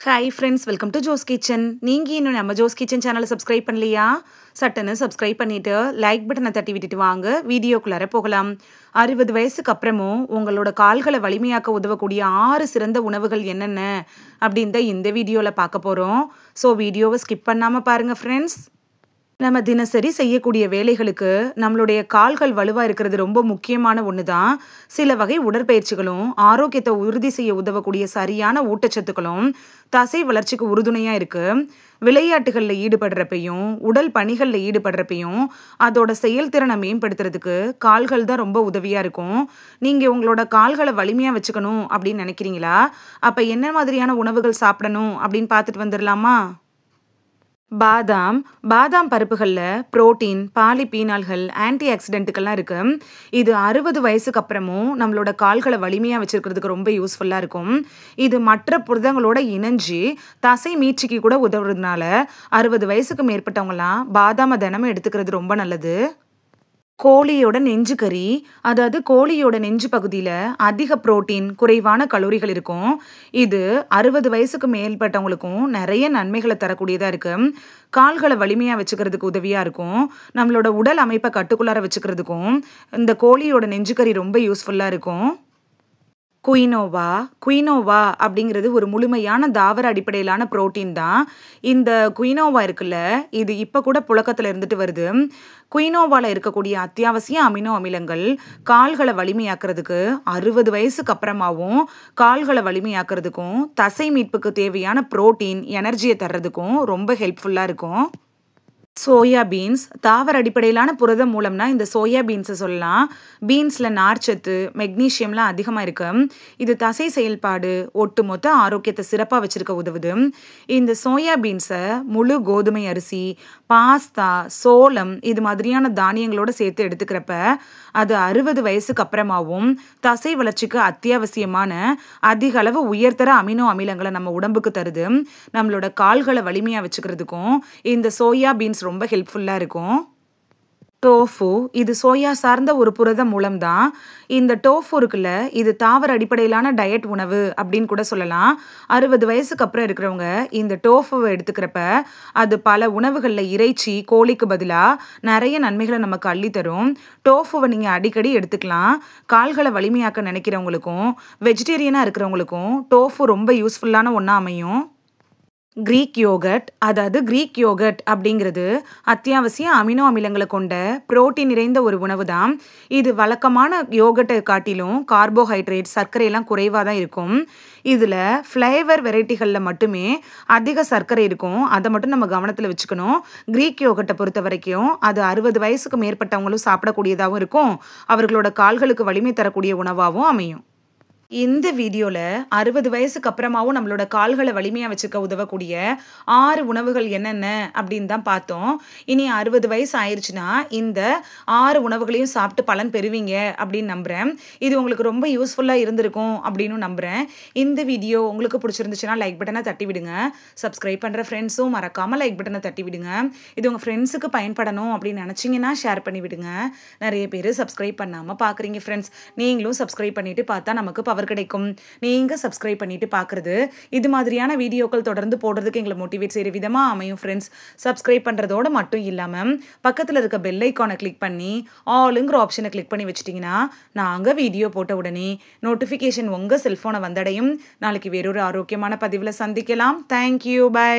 Hi friends, welcome to Joe's Kitchen. நீங்க இன்னும் நம்ம Joe's Kitchen சேனலை சப்ஸ்கிரைப் பண்ணலையா? சட்டுன்னு சப்ஸ்கிரைப் பண்ணிட்டு லைக் பட்டனை தட்டி விட்டுட்டு வாங்க வீடியோக்குள்ளார போகலாம். 60 வயசுக்கு அப்புறமும் உங்களோட கால்களை வலிமையாக்க உதவக்கூடிய 6 சிறந்த உணவுகள் என்னென்ன அப்படின்னு தான் இந்த வீடியோவில் பார்க்க போகிறோம். ஸோ வீடியோவை ஸ்கிப் பண்ணாமல் பாருங்கள் ஃப்ரெண்ட்ஸ். நம்ம தினசரி செய்யக்கூடிய வேலைகளுக்கு நம்மளுடைய கால்கள் வலுவாக இருக்கிறது ரொம்ப முக்கியமான ஒன்று தான். சில வகை உடற்பயிற்சிகளும் ஆரோக்கியத்தை உறுதி செய்ய உதவக்கூடிய சரியான ஊட்டச்சத்துக்களும் தசை வளர்ச்சிக்கு உறுதுணையாக இருக்குது. விளையாட்டுகளில் ஈடுபடுறப்பையும் உடல் பணிகளில் ஈடுபடுறப்பையும் அதோட செயல்திறனை மேம்படுத்துறதுக்கு கால்கள் தான் ரொம்ப உதவியாக இருக்கும். நீங்கள் உங்களோட கால்களை வலிமையாக வச்சுக்கணும் அப்படின்னு நினைக்கிறீங்களா? அப்போ என்ன மாதிரியான உணவுகள் சாப்பிடணும் அப்படின்னு பார்த்துட்டு வந்துடலாமா? பாதாம் பருப்புகளில் புரோட்டீன், பாலிபீனால்கள், ஆன்டி ஆக்சிடென்ட்டுகள்லாம் இருக்குது. இது 60 வயசுக்கு அப்புறமும் நம்மளோட கால்களை வலிமையாக வச்சுருக்கிறதுக்கு ரொம்ப யூஸ்ஃபுல்லாக இருக்கும். இது மற்ற புரதங்களோட இணைஞ்சு தசை மீட்சிக்கு கூட உதவுறதுனால 60 வயசுக்கு மேற்பட்டவங்களாம் பாதாமை தினமும் எடுத்துக்கிறது ரொம்ப நல்லது. கோழியோட நெஞ்சு கறி, அதாவது கோழியோட நெஞ்சு பகுதியில் அதிக புரோட்டீன், குறைவான கலோரிகள் இருக்கும். இது 60 வயசுக்கு மேற்பட்டவங்களுக்கும் நிறைய நன்மைகளை தரக்கூடியதாக இருக்குது. கால்களை வலிமையாக வச்சுக்கிறதுக்கு உதவியாக இருக்கும். நம்மளோட உடல் அமைப்பை கட்டுக்குள்ளார வச்சுக்கிறதுக்கும் இந்த கோழியோட நெஞ்சு கறி ரொம்ப யூஸ்ஃபுல்லாக இருக்கும். குயினோவா அப்படிங்கிறது ஒரு முழுமையான தாவர அடிப்படையிலான புரோட்டீன் தான். இந்த குயினோவா இருக்குல்ல, இது இப்போ கூட புழக்கத்தில் இருந்துட்டு வருது. குயினோவாவில் இருக்கக்கூடிய அத்தியாவசிய அமினோ அமிலங்கள் கால்களை வலிமையாக்குறதுக்கு 60 வயசுக்கு அப்புறமாவும் கால்களை வலிமையாக்குறதுக்கும் தசை மீட்புக்கு தேவையான புரோட்டீன் எனர்ஜியை தர்றதுக்கும் ரொம்ப ஹெல்ப்ஃபுல்லாக இருக்கும். சோயா பீன்ஸ் தாவர அடிப்படையிலான புரதம் மூலம்னா இந்த சோயா பீன்ஸை சொல்லலாம். பீன்ஸில் நார்ச்சத்து, மெக்னீஷியம்லாம் அதிகமாக இருக்கு. இது தசை செயல்பாடு, ஒட்டுமொத்த ஆரோக்கியத்தை சிறப்பாக வச்சுருக்க உதவுது. இந்த சோயா பீன்ஸை முழு கோதுமை அரிசி, பாஸ்தா, சோளம் இது மாதிரியான தானியங்களோடு சேர்த்து எடுத்துக்கிறப்ப அது 60 வயசுக்கு அப்புறமாவும் தசை வளர்ச்சிக்கு அத்தியாவசியமான அதிக அளவு உயர்தர அமினோ அமிலங்களை நம்ம உடம்புக்கு தருது. நம்மளோட கால்களை வலிமையாக வச்சுக்கிறதுக்கும் இந்த சோயா பீன்ஸ் ரொம்ப ஹெல்ப்ஃபுல்லாக இருக்கும். டோஃபு இது சோயா சார்ந்த ஒரு புரத மூலம்தான். இந்த டோஃபு இருக்குல்ல, இது தாவர அடிப்படையிலான டயட் உணவு அப்படின்னு கூட சொல்லலாம். 60 வயசுக்கு அப்புறம் இருக்கிறவங்க இந்த டோஃபுவை எடுத்துக்கிறப்ப அது பல உணவுகளில் இறைச்சி, கோழிக்கு பதிலாக நிறைய நன்மைகளை நமக்கு அள்ளித்தரும். டோஃபுவை நீங்கள் அடிக்கடி எடுத்துக்கலாம். கால்களை வலிமையாக்க நினைக்கிறவங்களுக்கும் வெஜிடேரியனாக இருக்கிறவங்களுக்கும் டோஃபு ரொம்ப யூஸ்ஃபுல்லான ஒன்றா அமையும். கிரீக் யோகட் அப்படிங்கிறது அத்தியாவசிய அமினோ அமிலங்களை கொண்ட புரோட்டீன் நிறைந்த ஒரு உணவு தான். இது வழக்கமான யோகட்டை காட்டிலும் கார்போஹைட்ரேட், சர்க்கரையெல்லாம் குறைவாக தான் இருக்கும். இதில் ஃப்ளேவர் வெரைட்டிகளில் மட்டுமே அதிக சர்க்கரை இருக்கும். அதை மட்டும் நம்ம கவனத்தில் வச்சுக்கணும். கிரீக் யோகட்டை பொறுத்த வரைக்கும் அது 60 வயசுக்கு மேற்பட்டவங்களும் சாப்பிடக்கூடியதாகவும் இருக்கும். அவர்களோட கால்களுக்கு வலிமை தரக்கூடிய உணவாகவும் அமையும். இந்த வீடியோவில் 60 வயசுக்கு அப்புறமாவும் நம்மளோட கால்களை வலிமையாக வச்சுக்க உதவக்கூடிய 6 உணவுகள் என்னென்ன அப்படின்னு தான் பார்த்தோம். இனி 60 வயசு ஆயிடுச்சுன்னா இந்த 6 உணவுகளையும் சாப்பிட்டு பலன் பெறுவீங்க அப்படின்னு நம்புகிறேன். இது உங்களுக்கு ரொம்ப யூஸ்ஃபுல்லாக இருந்திருக்கும் அப்படின்னு நம்புகிறேன். இந்த வீடியோ உங்களுக்கு பிடிச்சிருந்துச்சுன்னா லைக் பட்டனை தட்டி விடுங்க. சப்ஸ்கிரைப் பண்ணுற ஃப்ரெண்ட்ஸும் மறக்காமல் லைக் பட்டனை தட்டி விடுங்க. இது உங்கள் ஃப்ரெண்ட்ஸுக்கு பயன்படணும் அப்படின்னு நினச்சிங்கன்னா ஷேர் பண்ணி விடுங்க. நிறைய பேர் சப்ஸ்கிரைப் பண்ணாமல் பார்க்குறீங்க ஃப்ரெண்ட்ஸ். நீங்களும் சப்ஸ்கிரைப் பண்ணிவிட்டு பார்த்தா நமக்கு பவர் கிடைக்கும். நீங்க சப்ஸ்கிரைப் பண்ணிட்டு பார்க்குறது இது மாதிரியான வீடியோக்கள் தொடர்ந்து போடுறதுக்கு எங்களை மோட்டிவேட் செய்கிற விதமாக அமையும் ஃப்ரெண்ட்ஸ். சப்ஸ்கிரைப் பண்ணுறதோடு மட்டும் இல்லாமல் பக்கத்தில் இருக்க பெல் ஐக்கானை கிளிக் பண்ணி ஆளுங்கிற ஆப்ஷனை கிளிக் பண்ணி வச்சிட்டிங்கன்னா நாங்கள் வீடியோ போட்ட உடனே நோட்டிஃபிகேஷன் உங்கள் செல்ஃபோனை வந்தடையும். நாளைக்கு வேறொரு ஆரோக்கியமான பதிவில் சந்திக்கலாம். Thank you, by.